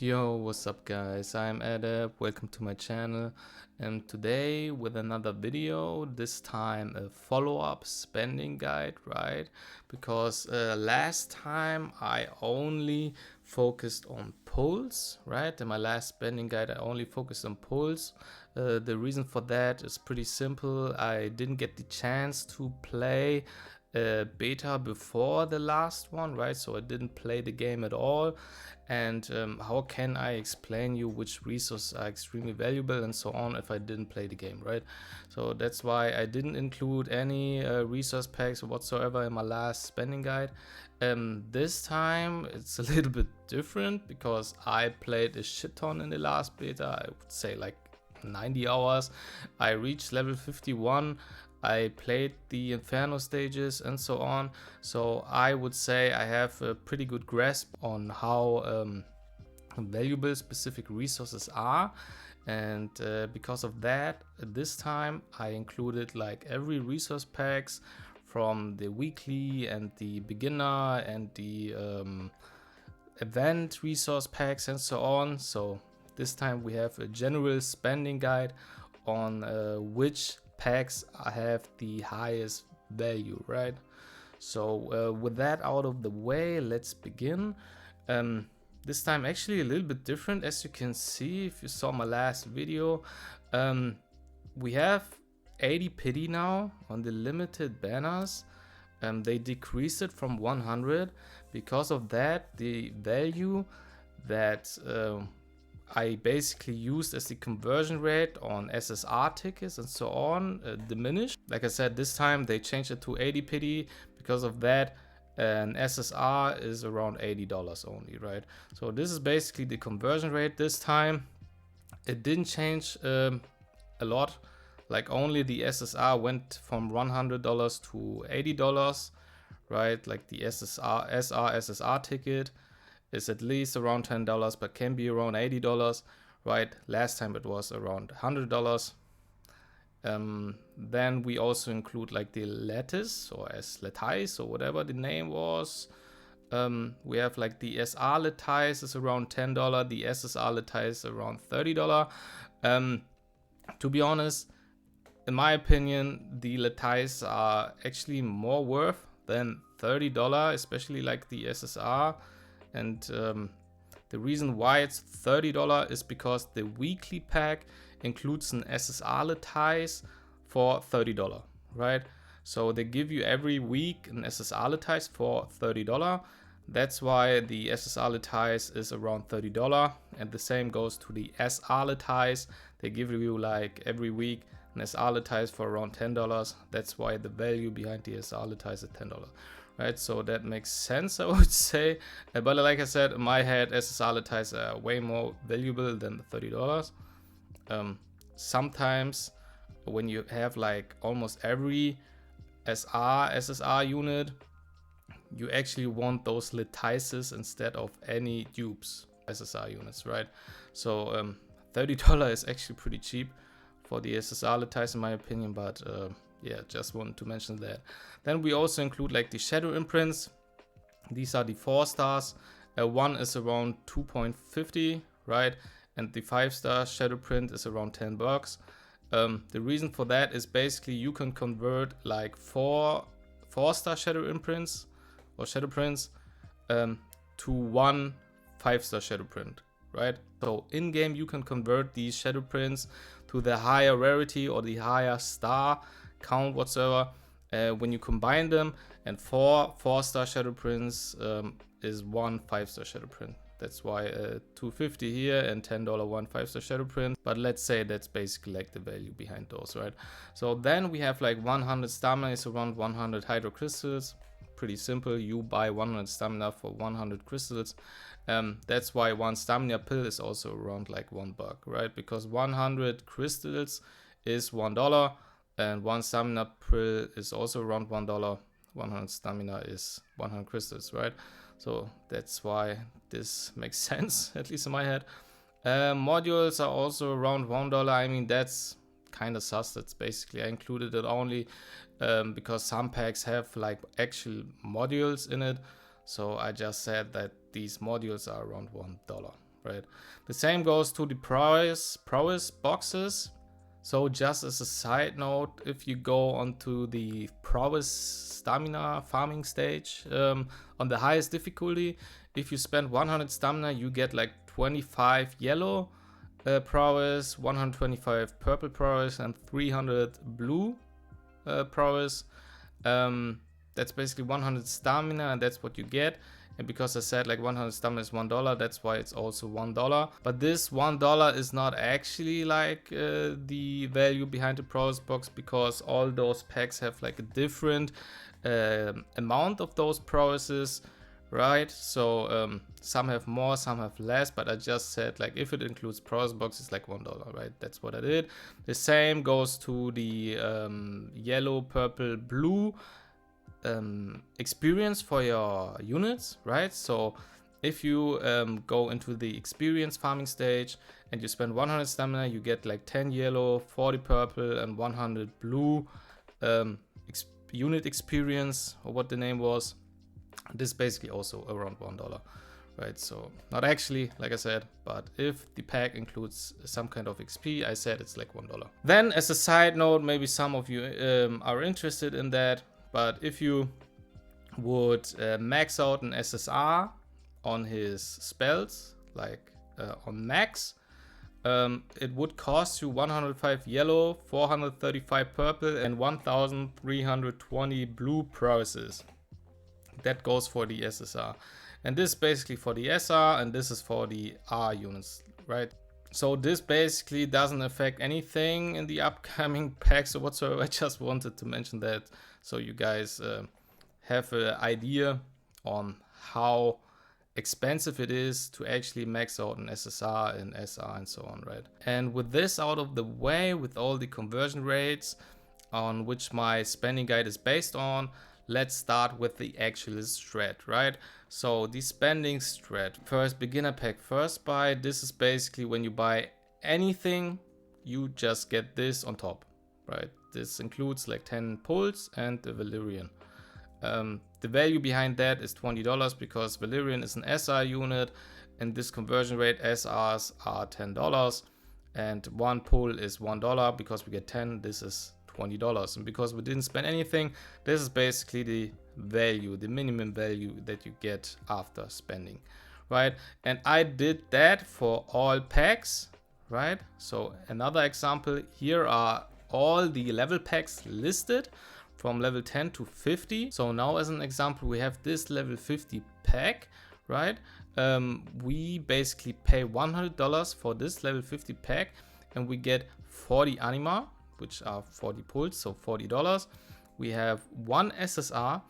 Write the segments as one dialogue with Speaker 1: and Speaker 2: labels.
Speaker 1: Yo, what's up guys? I'm Adab, welcome to my channel, and today with another video, this time a follow-up spending guide, right? Because last time I only focused on pulls, right? In my last spending guide I only focused on pulls. The reason for that is pretty simple. I didn't get the chance to play beta before the last one, right? So I didn't play the game at all. And how can I explain you which resources are extremely valuable and so on if I didn't play the game, right? So that's why I didn't include any resource packs whatsoever in my last spending guide. This time it's a little bit different because I played a shit ton in the last beta. I would say like 90 hours. I reached level 51. I played the Inferno stages and so on, so I would say I have a pretty good grasp on how valuable specific resources are, and because of that, this time I included like every resource packs from the weekly and the beginner and the event resource packs and so on. So this time we have a general spending guide on which packs have the highest value, right? So with that out of the way, let's begin. This time actually a little bit different, as you can see if you saw my last video. We have 80 pity now on the limited banners. They decreased it from 100. Because of that, the value that I basically used as the conversion rate on SSR tickets and so on diminished. Like I said, this time they changed it to 80 pity. Because of that, an SSR is around $80 only, right? So this is basically the conversion rate this time. It didn't change a lot. Like only the SSR went from $100 to $80, right? Like the SSR ticket is at least around $10, but can be around $80, right? Last time it was around $100. Then we also include like the lattice or as lattice or whatever the name was. We have like the SR lattice is around $10, the SSR lattice around $30. To be honest, in my opinion, the lattice are actually more worth than $30, especially like the SSR. And the reason why it's $30 is because the weekly pack includes an SSR lattice for $30, right? So they give you every week an SSR lattice for $30. That's why the SSR lattice is around $30, and the same goes to the SR lattice. They give you like every week an SR lattice for around $10. That's why the value behind the SR lattice is $10. Right, so that makes sense, I would say. But like I said, in my head, SSR lattice are way more valuable than the $30. Sometimes when you have like almost every SSR unit, you actually want those lattices instead of any dupes SSR units, right? So $30 is actually pretty cheap for the SSR lattice in my opinion, but yeah, just wanted to mention that. Then we also include like the shadow imprints. These are the 4 stars. One is around 2.50, right? And the 5-star shadow print is around $10. The reason for that is basically you can convert like 4-star shadow imprints or shadow prints to 1 5-star shadow print, right? So in game you can convert these shadow prints to the higher rarity or the higher star count whatsoever when you combine them, and 4-star shadow prints is 1 5-star shadow print. That's why $2.50 here and $10 1 5-star shadow print. But let's say that's basically like the value behind those, right? So then we have like 100 stamina is around 100 hydro crystals. Pretty simple. You buy 100 stamina for 100 crystals. That's why one stamina pill is also around like $1, right? Because 100 crystals is $1, and one stamina pill is also around $1. 100 stamina is 100 crystals, right? So that's why this makes sense, at least in my head. Modules are also around $1. I mean, that's kind of sus. That's basically, I included it only because some packs have like actual modules in it. So I just said that these modules are around $1, right? The same goes to the prowess boxes. So just as a side note, if you go onto the prowess stamina farming stage on the highest difficulty, if you spend 100 stamina, you get like 25 yellow prowess, 125 purple prowess, and 300 blue prowess. That's basically 100 stamina, and that's what you get. And because I said like 100 stamina is $1, that's why it's also $1. But this $1 is not actually like the value behind the prowess box, because all those packs have like a different amount of those prowesses, right? So some have more, some have less, but I just said like if it includes prowess box, it's like $1, right? That's what I did. The same goes to the yellow, purple, blue experience for your units, right? So if you go into the experience farming stage and you spend 100 stamina, you get like 10 yellow, 40 purple, and 100 blue unit experience, or what the name was. This is basically also around $1, right? So not actually, like I said, but if the pack includes some kind of XP, I said it's like $1. Then as a side note, maybe some of you are interested in that, but if you would max out an SSR on his spells, like on max, it would cost you 105 yellow, 435 purple, and 1320 blue prowesses. That goes for the SSR. And this is basically for the SR, and this is for the R units, right? So this basically doesn't affect anything in the upcoming packs or whatsoever. I just wanted to mention that so you guys have an idea on how expensive it is to actually max out an SSR and SR and so on, right? And with this out of the way, with all the conversion rates on which my spending guide is based on, let's start with the actual strat, right? So the spending strat, first beginner pack, first buy. This is basically when you buy anything, you just get this on top, right? This includes like 10 pulls and the Valyrian. The value behind that is $20 because Valyrian is an SR unit, and this conversion rate SRs are $10, and one pull is $1 because we get 10. This is $20, and because we didn't spend anything, this is basically the value, the minimum value that you get after spending, right? And I did that for all packs, right? So another example, here are all the level packs listed from level 10 to 50. So now as an example, we have this level 50 pack, right? We basically pay $100 for this level 50 pack, and we get 40 anima, which are 40 pulls, so $40. We have one SSR.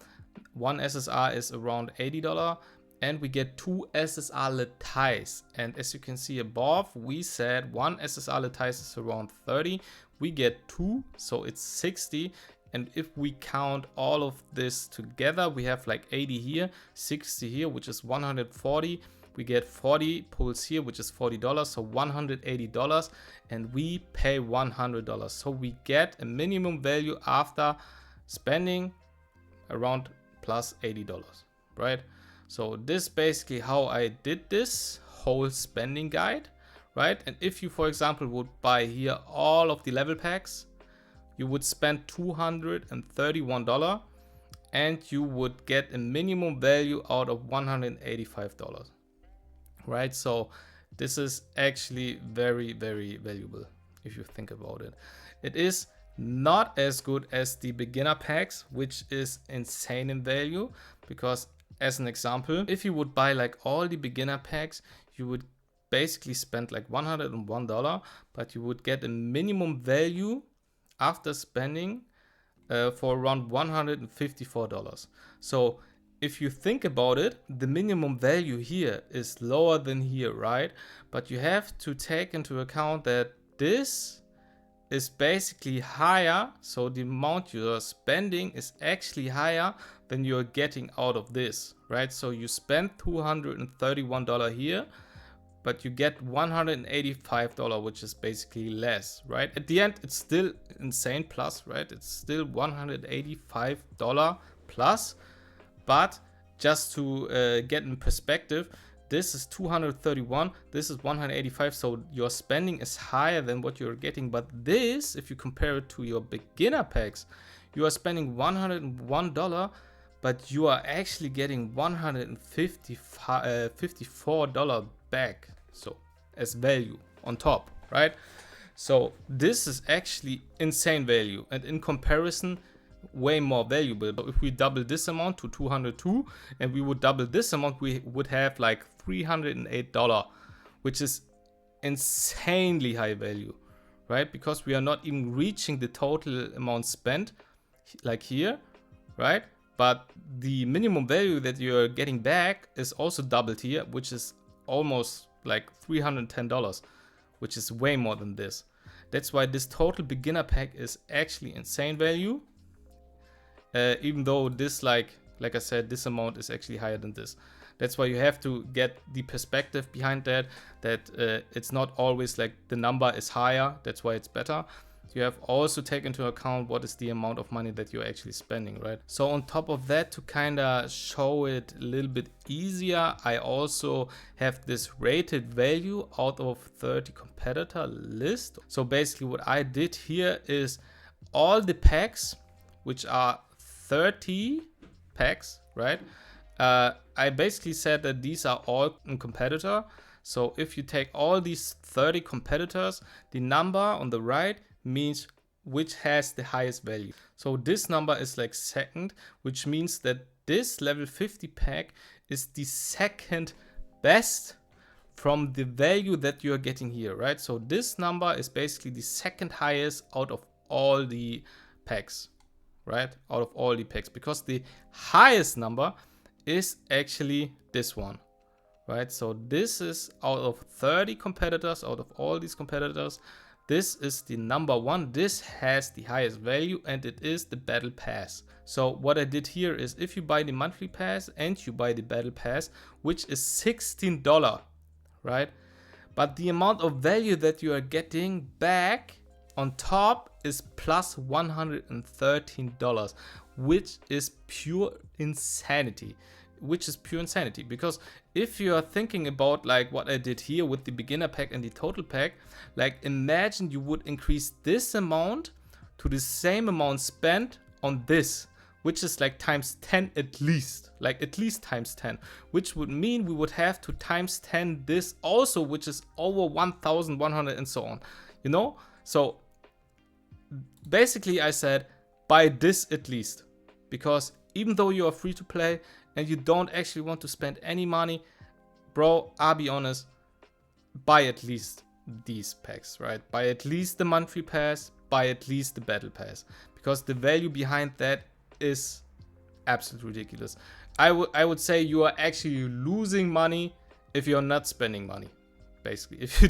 Speaker 1: One SSR is around $80, and we get 2 SSR Letice. And as you can see above, we said one SSR Letice is around 30. We get 2, so it's 60. And if we count all of this together, we have like 80 here, 60 here, which is 140. We get 40 pulls here, which is $40, so $180, and we pay $100. So we get a minimum value after spending around plus $80, right? So this is basically how I did this whole spending guide, right? And if you, for example, would buy here all of the level packs, you would spend $231, and you would get a minimum value out of $185. Right, so this is actually very, very valuable if you think about it. It is not as good as the beginner packs, which is insane in value, because as an example, if you would buy like all the beginner packs, you would basically spend like $101, but you would get a minimum value after spending for around $154. So if you think about it, the minimum value here is lower than here, right? But you have to take into account that this is basically higher. So the amount you're spending is actually higher than you're getting out of this, right? So you spend $231 here, but you get $185, which is basically less, right? At the end, it's still insane plus, right? It's still $185 plus. But just to get in perspective, this is 231, this is 185, so your spending is higher than what you're getting. But this, if you compare it to your beginner packs, you are spending $101, but you are actually getting $154 back, so as value on top, right? So this is actually insane value, and in comparison, way more valuable. But if we double this amount to 202 and we would double this amount, we would have like $308, which is insanely high value, right? Because we are not even reaching the total amount spent like here, right? But the minimum value that you're getting back is also doubled here, which is almost like $310, which is way more than this. That's why this total beginner pack is actually insane value. Even though this, like I said, this amount is actually higher than this. That's why you have to get the perspective behind that it's not always like the number is higher, that's why it's better. You have also take into account what is the amount of money that you're actually spending, right? So on top of that, to kind of show it a little bit easier, I also have this rated value out of 30 competitor list. So basically what I did here is all the packs, which are 30 packs, right? I basically said that these are all in competitor. So if you take all these 30 competitors, the number on the right means which has the highest value. So this number is like second, which means that this level 50 pack is the second best from the value that you're getting here, right? So this number is basically the second highest out of all the packs, right? Out of all the packs, because the highest number is actually this one, right? So this is out of 30 competitors, out of all these competitors, this is the number one. This has the highest value, and it is the battle pass. So what I did here is, if you buy the monthly pass and you buy the battle pass, which is $16, right? But the amount of value that you are getting back on top is plus $113, which is pure insanity. Because if you are thinking about like what I did here with the beginner pack and the total pack, like imagine you would increase this amount to the same amount spent on this, which is like times 10 at least, like at least times 10, which would mean we would have to times 10 this also, which is over 1,100 and so on, you know? So basically I said, buy this at least, because even though you are free to play and you don't actually want to spend any money, bro, I'll be honest, buy at least these packs, right? Buy at least the monthly pass, buy at least the battle pass, because the value behind that is absolutely ridiculous. I would say you are actually losing money if you're not spending money. Basically, if you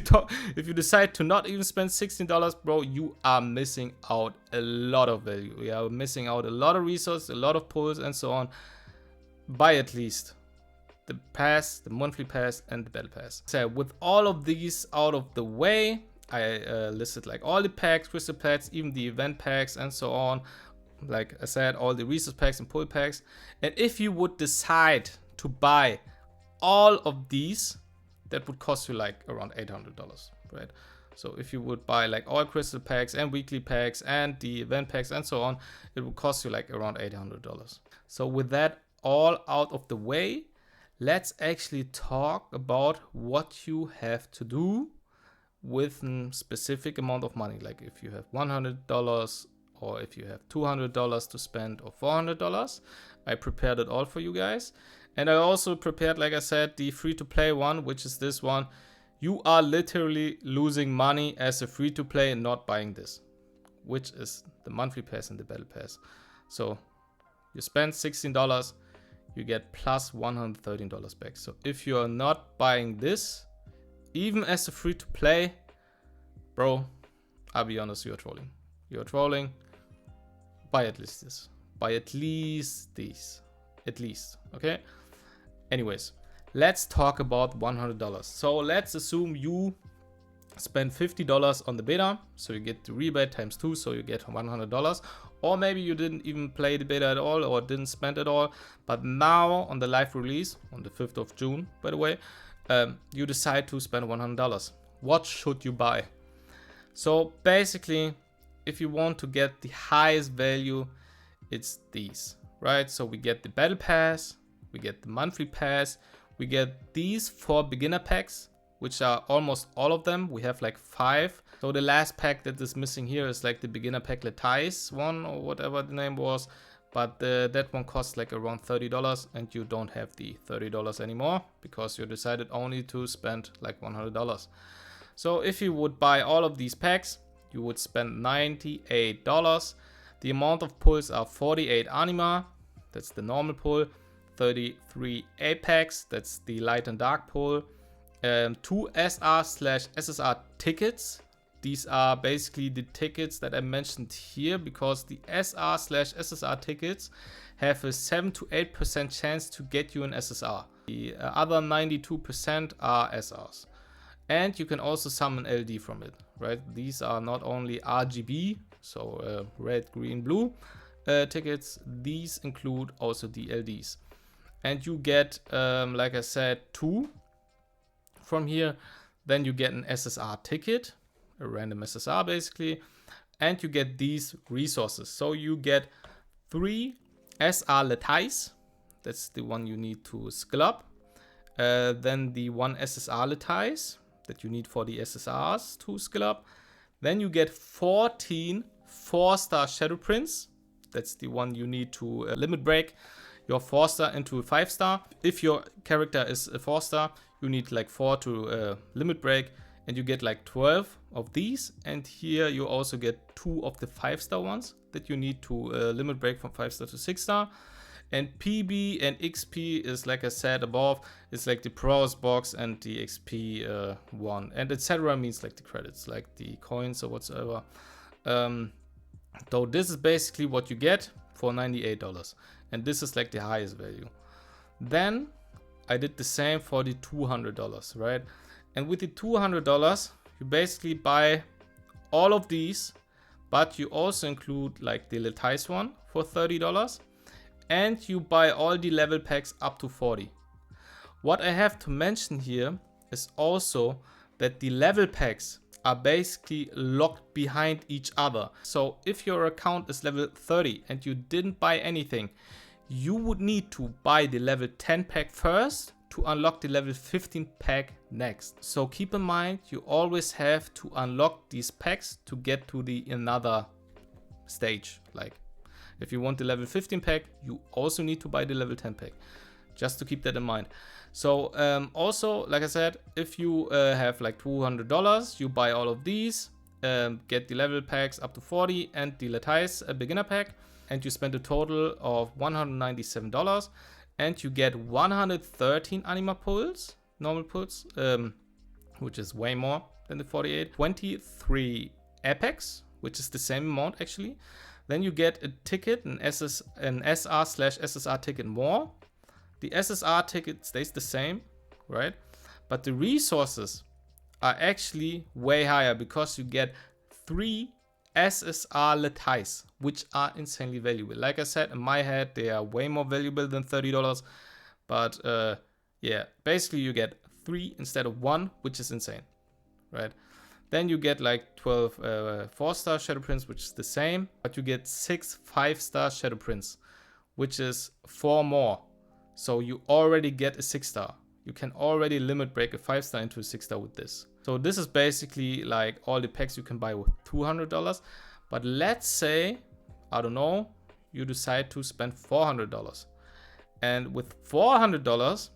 Speaker 1: decide to not even spend $16, bro, you are missing out a lot of value. You are missing out a lot of resources, a lot of pulls, and so on. Buy at least the pass, the monthly pass, and the battle pass. So with all of these out of the way, I listed like all the packs, crystal packs, even the event packs, and so on. Like I said, all the resource packs and pull packs. And if you would decide to buy all of these, that would cost you like around $800, right? So if you would buy like all crystal packs and weekly packs and the event packs and so on, it would cost you like around $800. So with that all out of the way, let's actually talk about what you have to do with a specific amount of money. Like if you have $100 or if you have $200 to spend or $400, I prepared it all for you guys. And I also prepared, like I said, the free-to-play one, which is this one. You are literally losing money as a free-to-play and not buying this, which is the monthly pass and the battle pass. So you spend $16, you get plus $113 back. So if you are not buying this, even as a free-to-play, bro, I'll be honest, you are trolling. You are trolling. Buy at least this. Buy at least these. At least, okay? Anyways, let's talk about $100. So let's assume you spend $50 on the beta, so you get the rebate times 2, so you get $100. Or maybe you didn't even play the beta at all or didn't spend it all, but now on the live release on the 5th of June, by the way, you decide to spend $100. What should you buy? So basically, if you want to get the highest value, it's these, right? So we get the battle pass, we get the monthly pass, we get these 4 beginner packs, which are almost all of them. We have like 5. So the last pack that is missing here is like the beginner pack Letice one or whatever the name was. But that one costs like around $30, and you don't have the $30 anymore because you decided only to spend like $100. So if you would buy all of these packs, you would spend $98. The amount of pulls are 48 anima, that's the normal pull, 33 Apex, that's the light and dark pull, 2 SR/SSR tickets. These are basically the tickets that I mentioned here, because the SR/SSR tickets have a 7 to 8% chance to get you an SSR. The other 92% are SRs. And you can also summon LD from it, right? These are not only RGB, so red, green, blue tickets. These include also the LDs. And you get, like I said, 2 from here. Then you get an SSR ticket, a random SSR basically, and you get these resources. So you get 3 SR Letice, that's the one you need to skill up. Then the 1 SSR Letice that you need for the SSRs to skill up. Then you get 14 4-star Shadow Prince, that's the one you need to limit break your 4-star into a 5-star. If your character is a 4-star, you need like 4 to limit break, and you get like 12 of these. And here you also get 2 of the 5-star ones that you need to limit break from 5-star to 6-star. And PB and XP is, like I said above, it's like the pros box and the XP one, and etc. means like the credits, like the coins or whatsoever. So this is basically what you get for $98, and this is like the highest value. Then I did the same for the $200, right? And with the $200, you basically buy all of these, but you also include like the Letice one for $30, and you buy all the level packs up to 40. What I have to mention here is also that the level packs are basically locked behind each other. So if your account is level 30 and you didn't buy anything, you would need to buy the level 10 pack first to unlock the level 15 pack next. So keep in mind, you always have to unlock these packs to get to the another stage. Like if you want the level 15 pack, you also need to buy the level 10 pack. Just to keep that in mind. So also, like I said, if you have like $200, you buy all of these, get the level packs up to 40 and the Letice beginner pack, and you spend a total of $197, and you get 113 anima pulls, normal pulls, which is way more than the 48, 23 Apex, which is the same amount actually. Then you get a ticket, an SR/SSR ticket more. The SSR ticket stays the same, right? But the resources are actually way higher, because you get 3 SSR Letice, which are insanely valuable. Like I said, in my head, they are way more valuable than $30. But yeah, basically you get 3 instead of 1, which is insane, right? Then you get like 12 4-star Shadow Prince, which is the same, but you get 6 5-star Shadow Prince, which is 4 more. So you already get a 6-star. You can already limit break a 5-star into a 6-star with this. So this is basically like all the packs you can buy with $200. But let's say, I don't know, you decide to spend $400. And with $400,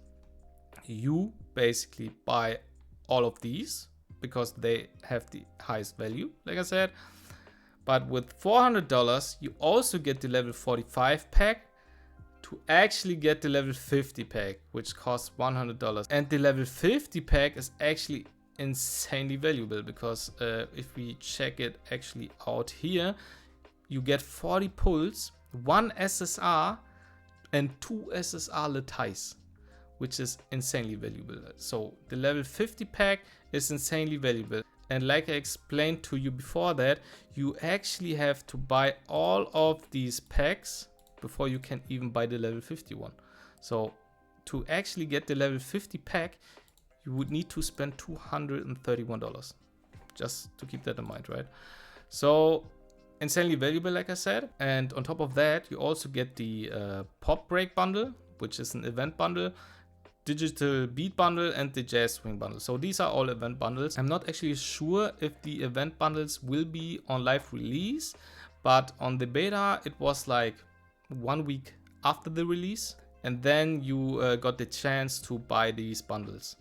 Speaker 1: you basically buy all of these, because they have the highest value, like I said. But with $400, you also get the level 45 pack to actually get the level 50 pack, which costs $100. And the level 50 pack is actually insanely valuable, because if we check it actually out here, you get 40 pulls, 1 SSR, and 2 SSR Letice, which is insanely valuable. So the level 50 pack is insanely valuable. And like I explained to you before that, you actually have to buy all of these packs before you can even buy the level 51. So to actually get the level 50 pack, you would need to spend $231. Just to keep that in mind, right? So insanely valuable, like I said. And on top of that, you also get the Pop Break bundle, which is an event bundle, Digital Beat bundle, and the Jazz Swing bundle. So these are all event bundles. I'm not actually sure if the event bundles will be on live release, but on the beta it was like 1 week after the release, and then you got the chance to buy these bundles,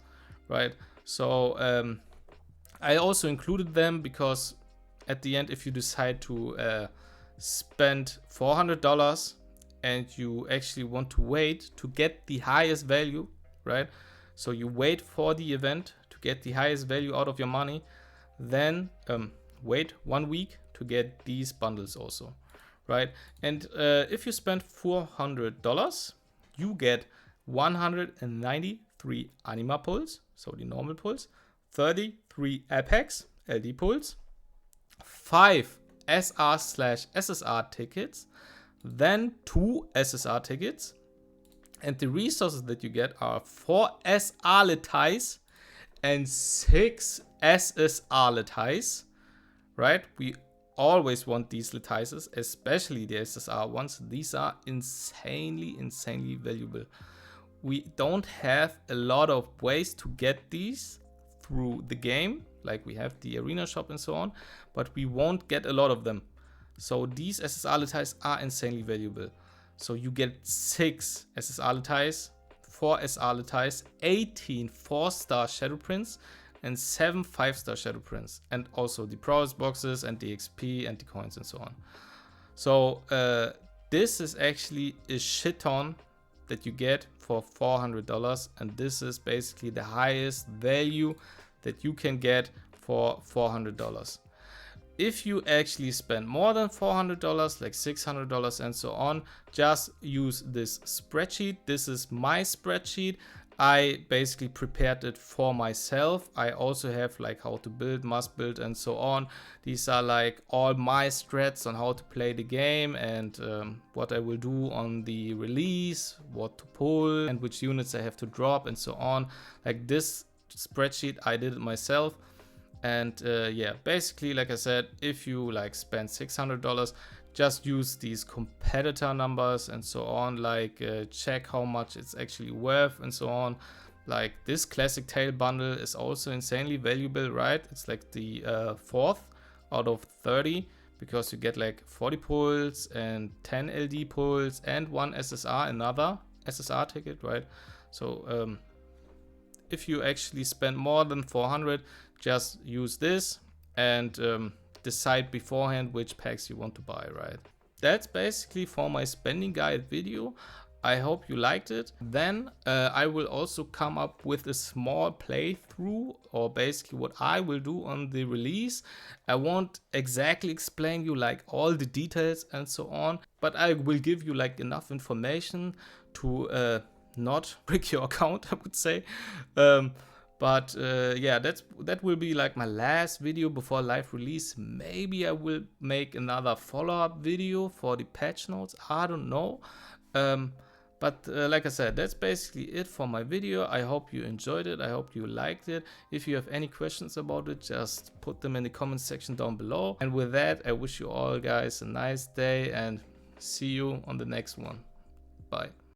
Speaker 1: right? So I also included them because at the end, if you decide to spend $400 and you actually want to wait to get the highest value, right? So you wait for the event to get the highest value out of your money, then wait 1 week to get these bundles also, right? And if you spend $400, you get 193 Anima pulls, so the normal pulls, 33 Apex LD pulls, 5 SR/SSR tickets, then 2 SSR tickets, and the resources that you get are 4 SR Letice and 6 SSR Letice, right? We always want these Letices, especially the SSR ones. These are insanely valuable. We don't have a lot of ways to get these through the game, like we have the arena shop and so on, but we won't get a lot of them. So these SSR Letice are insanely valuable. So you get 6 SSR Letice, 4 SR Letice, 18 4-star Shadow Prints, and 7 5-star Shadow Prints, and also the prowess boxes and the XP and the coins and so on. So this is actually a shit ton that you get for $400, and this is basically the highest value that you can get for $400. If you actually spend more than $400, like $600 and so on, just use this spreadsheet. This is my spreadsheet. I basically prepared it for myself. I also have like how to build, must build, and so on. These are like all my strats on how to play the game and what I will do on the release, what to pull, and which units I have to drop, and so on. Like this spreadsheet, I did it myself. And yeah, basically, like I said, if you like spend $600, just use these competitor numbers and so on, like check how much it's actually worth and so on. Like this classic tail bundle is also insanely valuable, right? It's like the 4th out of 30, because you get like 40 pulls and 10 LD pulls and 1 SSR, another SSR ticket, right? So if you actually spend more than 400, just use this and decide beforehand which packs you want to buy, right? That's basically for my spending guide video. I hope you liked it. Then I will also come up with a small playthrough, or basically what I will do on the release. I won't exactly explain you like all the details and so on, but I will give you like enough information to not brick your account, I would say. But yeah, that will be like my last video before live release. Maybe I will make another follow-up video for the patch notes. I don't know. But like I said, that's basically it for my video. I hope you enjoyed it. I hope you liked it. If you have any questions about it, just put them in the comment section down below. And with that, I wish you all guys a nice day and see you on the next one. Bye.